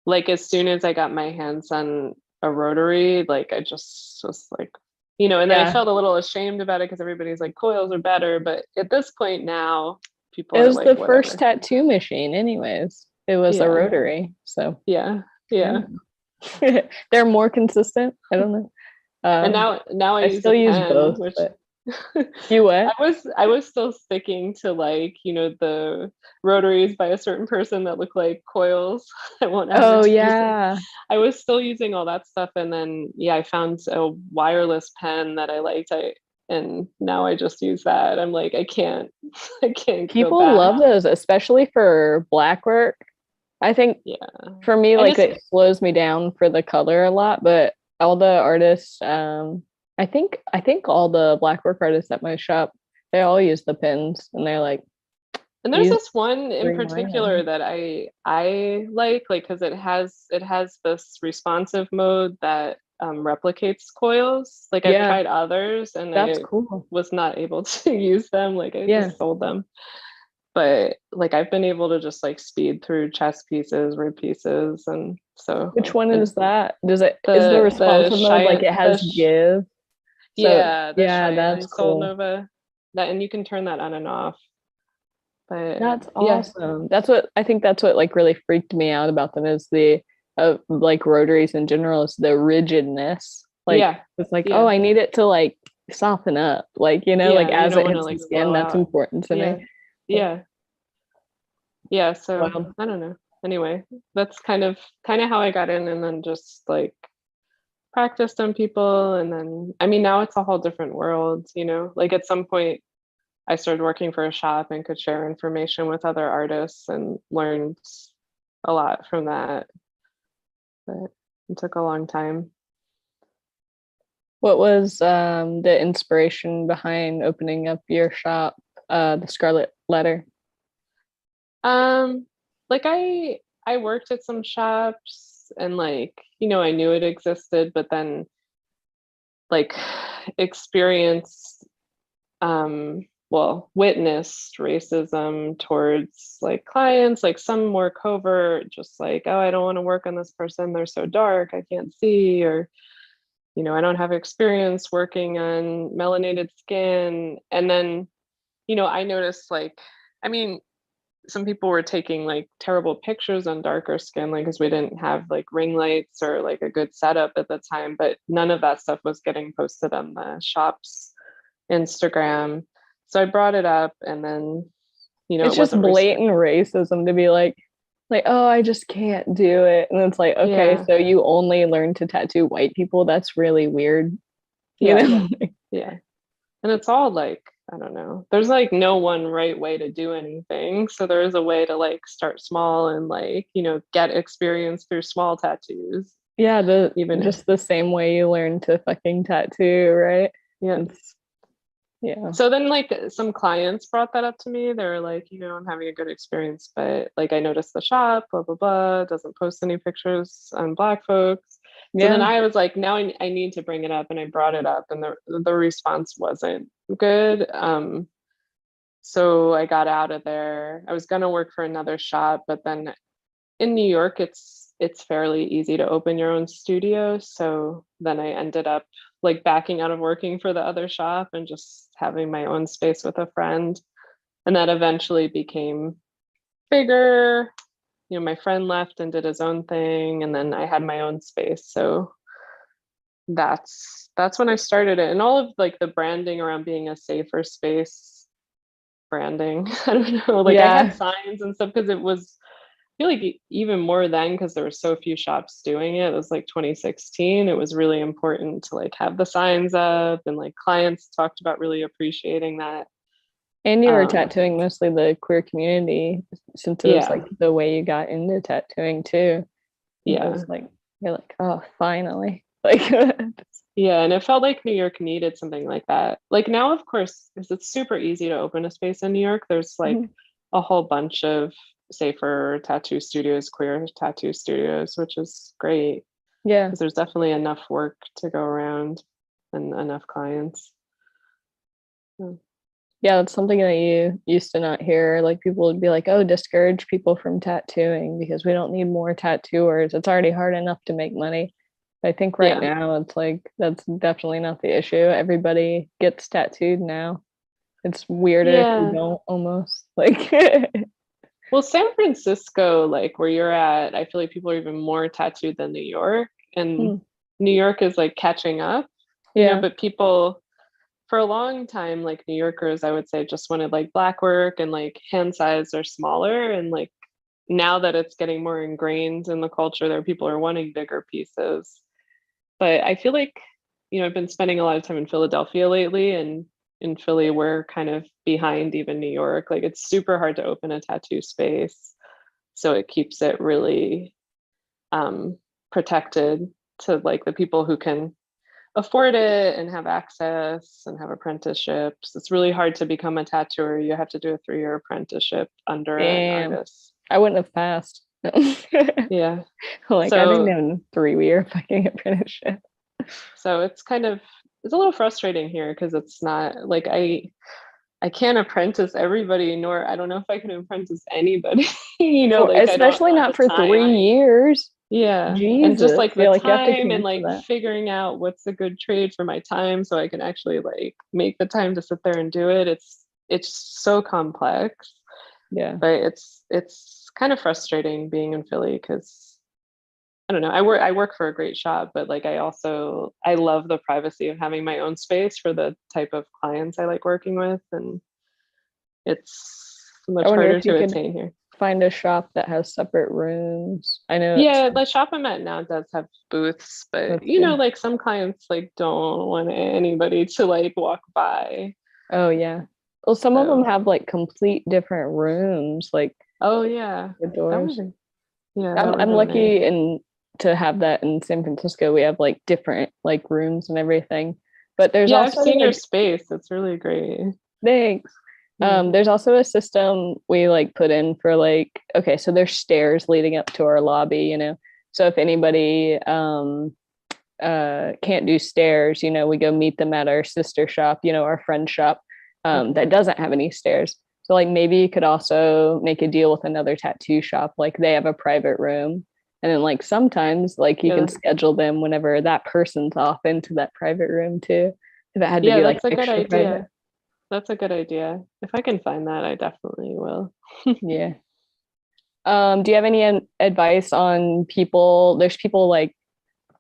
like as soon as I got my hands on a rotary, like I just was like, and then I Yeah. felt a little ashamed about it because everybody's like, coils are better. But at this point now, people It are was the like, first whatever. tattoo machine, anyways. It was a Yeah, rotary. So yeah, yeah. yeah. They're more consistent. I don't know. And now I I use a still use pen, both, which but you what? I was still sticking to like, the rotaries by a certain person that look like coils. I won't Oh advertise them. yeah. I was still using all that stuff, and then yeah, I found a wireless pen that I liked. And now I just use that. I'm like, I can't I can't go People back. love those, especially for black work. I think Yeah. for me, And like it's it slows me down for the color a lot, but all the artists, I think all the black work artists at my shop, they all use the pins and they're like, And there's use this one in bring mine particular in. that I like because it has this responsive mode that replicates coils. Like I've Yeah, tried others and that's I cool. was not able to use them. Like I Yeah. just sold them. But like I've been able to just like speed through chest pieces, rib pieces, and so Which one and is that? Does it is the the responsive mode like Cheyenne it has give? So yeah, the yeah, that's Cheyenne Soul cool. Nova, that, and you can turn that on and off. But That's yeah, awesome. That's what I think that's what like really freaked me out about them is the like rotaries in general is the rigidness. Like yeah, it's like, oh, yeah. I need it to like soften up. Like, like Yeah, you as don't it want to hits the like skin, blow that's out. important to Yeah. me. Yeah. Yeah. So Well, I don't know. Anyway, that's kind of how I got in, and then just like practiced on people. And then I mean now it's a whole different world, Like at some point I started working for a shop and could share information with other artists and learned a lot from that. But it took a long time. what was the inspiration behind opening up your shop, the Scarlet Letter? Um, like I worked at some shops and like, I knew it existed, but then like experienced witnessed racism towards like clients, like some more covert, just like, oh, I don't want to work on this person, they're so dark, I can't see, or I don't have experience working on melanated skin. And then I noticed like, I mean, some people were taking like terrible pictures on darker skin, like because we didn't have like ring lights or like a good setup at the time, but none of that stuff was getting posted on the shop's Instagram. So I brought it up, and then It's it just wasn't blatant respected. racism to be like, oh, I just can't do it. And it's like, okay, Yeah, so you only learn to tattoo white people. That's really weird, you yeah, know? yeah. And it's all like, I don't know. There's like no one right way to do anything. So there is a way to like start small and like, get experience through small tattoos. Yeah, the Even if, just the same way you learn to fucking tattoo, right? yeah. It's yeah. So then like some clients brought that up to me. They were like, I'm having a good experience, but like I noticed the shop, blah, blah, blah, doesn't post any pictures on Black folks. So then Yeah. I was like, now I need to bring it up, and I brought it up, and the response wasn't good. So I got out of there. I was gonna work for another shop, but then in New York, it's fairly easy to open your own studio. So then I ended up like backing out of working for the other shop and just having my own space with a friend. And that eventually became bigger. My friend left and did his own thing, and then I had my own space. So that's when I started it. And all of like the branding around being a safer space branding. I don't know. Like I had Yeah. signs and stuff because it was feel like even more then, because there were so few shops doing it. It was like 2016. It was really important to like have the signs up, and like clients talked about really appreciating that. And you were tattooing mostly the queer community, since it was Yeah. like the way you got into tattooing too. Yeah. It was like, you're like, oh, finally. Like, yeah. And it felt like New York needed something like that. Like now, of course, because it's super easy to open a space in New York, there's like a whole bunch of safer tattoo studios, queer tattoo studios, which is great. Yeah. Because there's definitely enough work to go around and enough clients. Yeah, that's something that you used to not hear. Like people would be like, oh, discourage people from tattooing because we don't need more tattooers. It's already hard enough to make money. I think right now it's like that's definitely not the issue. Everybody gets tattooed now. It's weirder if you don't, almost. Like well, San Francisco, like where you're at, I feel like people are even more tattooed than New York. And New York is like catching up. You know, but people for a long time, like New Yorkers, I would say just wanted like black work and like hand size or smaller. And like now that it's getting more ingrained in the culture, there people are wanting bigger pieces. But I feel like, you know, I've been spending a lot of time in Philadelphia lately, and in Philly, we're kind of behind even New York. Like it's super hard to open a tattoo space. So it keeps it really protected to like the people who can afford it and have access and have apprenticeships. It's really hard to become a tattooer. You have to do a 3-year apprenticeship under an artist. I wouldn't have passed. Yeah. Like I didn't even 3-year fucking apprenticeship. So it's kind of, it's a little frustrating here because it's not like I can't apprentice everybody, nor I don't know if I can apprentice anybody. You know, like especially not for 3 years. Yeah. Jesus. And just like the like time and like figuring out what's a good trade for my time so I can actually like make the time to sit there and do it. It's so complex. Yeah. But it's kind of frustrating being in Philly because I don't know. I work for a great shop, but like I love the privacy of having my own space for the type of clients I like working with, and it's much harder to attain here. Find a shop that has separate rooms. I know. Yeah, the shop I'm at now does have booths, but you know, like some clients like don't want anybody to like walk by. Oh yeah. Well, some of them have like complete different rooms, like the doors. Yeah, I'm lucky to have that in San Francisco. We have like different like rooms and everything. But there's also I've seen your space. It's really great. Thanks. There's also a system we like put in for like, okay, so there's stairs leading up to our lobby, you know. So if anybody can't do stairs, you know, we go meet them at our sister shop, you know, our friend shop that doesn't have any stairs. So like maybe you could also make a deal with another tattoo shop, like they have a private room. And then like sometimes like you can schedule them whenever that person's off into that private room too. If it had to be like that's a good idea. Private. That's a good idea. If I can find that, I definitely will. Yeah. Do you have any advice on people? There's people like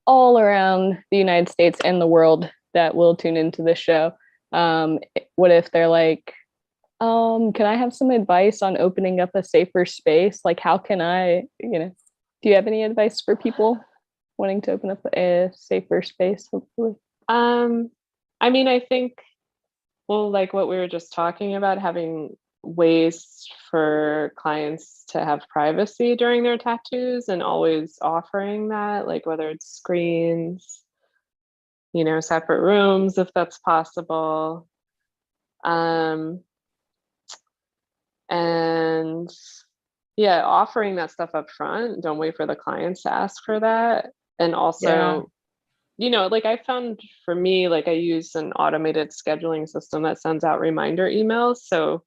all around the United States and the world that will tune into this show. What if they're like, can I have some advice on opening up a safer space? Like, how can I, you know, do you have any advice for people wanting to open up a safer space, hopefully? I mean, I think, well, like what we were just talking about, having ways for clients to have privacy during their tattoos and always offering that, like whether it's screens, you know, separate rooms, if that's possible. And yeah, offering that stuff up front. Don't wait for the clients to ask for that. And also, you know, like I found for me, like I use an automated scheduling system that sends out reminder emails. So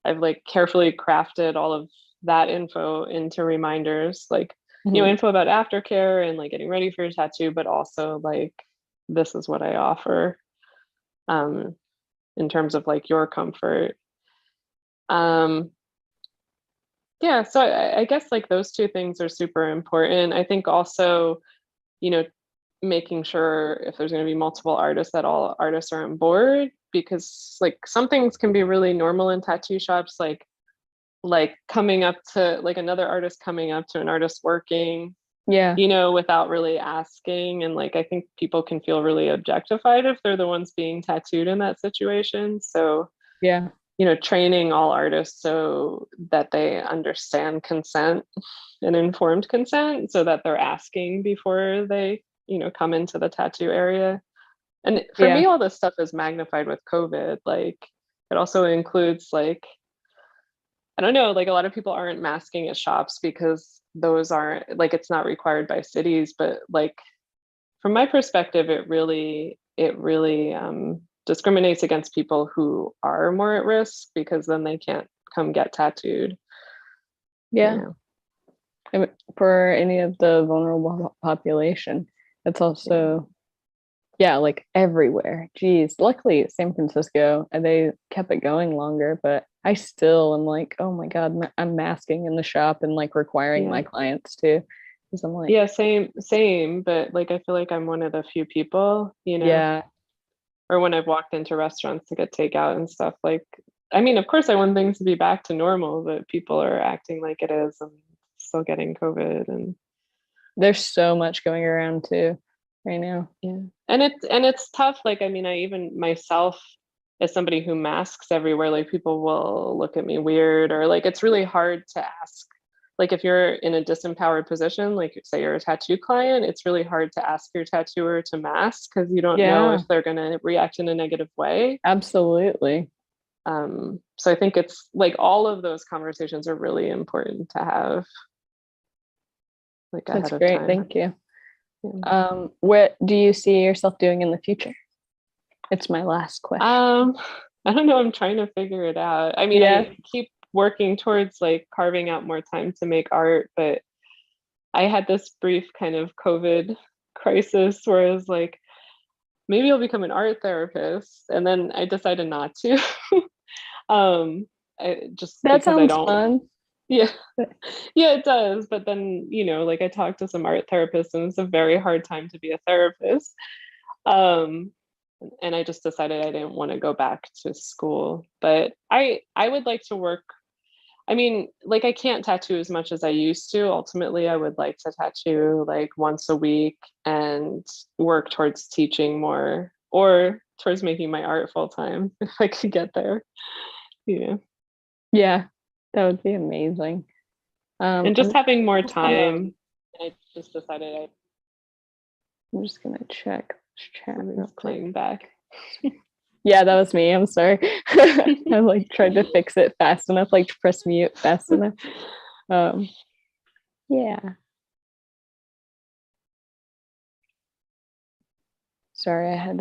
I've like carefully crafted all of that info into reminders, like, you know, info about aftercare and like getting ready for your tattoo, but also like, this is what I offer in terms of like your comfort. Yeah, so I guess like those two things are super important. I think also, you know, making sure if there's going to be multiple artists that all artists are on board, because like some things can be really normal in tattoo shops, like like coming up to like another artist coming up to an artist working, Yeah. you know, without really asking. And like, I think people can feel really objectified if they're the ones being tattooed in that situation. So, Yeah. you know, training all artists so that they understand consent and informed consent so that they're asking before they, you know, come into the tattoo area. And for me, all this stuff is magnified with COVID. Like, it also includes like, I don't know, like a lot of people aren't masking at shops because those aren't like, it's not required by cities, but like from my perspective, it really discriminates against people who are more at risk because then they can't come get tattooed. Yeah. You know? I mean, for any of the vulnerable population, it's also, like everywhere. Geez, luckily San Francisco, they kept it going longer, but I still am like, oh my God, I'm masking in the shop and like requiring my clients to. Because I'm like, yeah, same. But like, I feel like I'm one of the few people, you know, yeah, or when I've walked into restaurants to get takeout and stuff, like, I mean, of course I want things to be back to normal, but people are acting like it is and still getting COVID. And there's so much going around too right now. Yeah. And it's tough. Like, I mean, I even myself, as somebody who masks everywhere, like people will look at me weird, or like it's really hard to ask. Like if you're in a disempowered position, like say you're a tattoo client, it's really hard to ask your tattooer to mask because you don't know if they're gonna react in a negative way. Absolutely. So I think it's like all of those conversations are really important to have. Like That's ahead of great. time. Thank you. Yeah. What do you see yourself doing in the future? It's my last question. I don't know. I'm trying to figure it out. I mean, I keep working towards like carving out more time to make art, but I had this brief kind of COVID crisis where I was like, maybe I'll become an art therapist, and then I decided not to. Just that because sounds I don't. Fun. Yeah, yeah, it does. But then, you know, like I talked to some art therapists, and it's a very hard time to be a therapist. And I just decided I didn't want to go back to school. But I would like to work. I mean, like I can't tattoo as much as I used to. Ultimately, I would like to tattoo like once a week and work towards teaching more or towards making my art full time if I could get there. Yeah. Yeah, that would be amazing. And just having more time. I just decided I'm just gonna check this chat real playing back. Yeah, that was me. I'm sorry. I like tried to fix it fast enough, like to press mute fast enough. Yeah. Sorry, I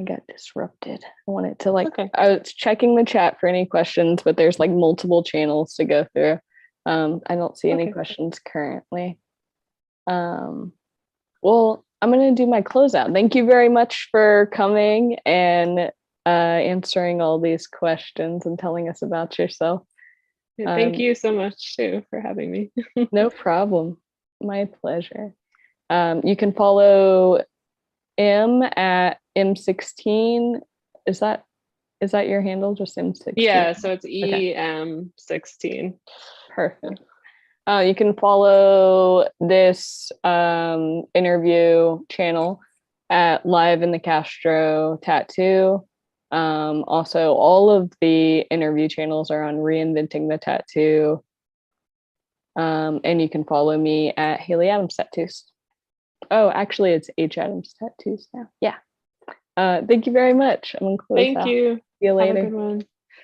got disrupted. I wanted to like, I was checking the chat for any questions, but there's like multiple channels to go through. I don't see any questions currently. Well, I'm going to do my closeout. Thank you very much for coming and answering all these questions and telling us about yourself. Thank you so much too for having me. No problem. My pleasure. You can follow M at M16. Is that your handle? Just M16? Yeah, so it's EM16. Perfect. You can follow this interview channel at Live in the Castro Tattoo. Also, all of the interview channels are on Reinventing the Tattoo. And you can follow me at Haley Adams Tattoos. Oh, actually, it's H Adams Tattoos now. Yeah. Thank you very much. I'm gonna close out. Thank you. See you later. Have a good one.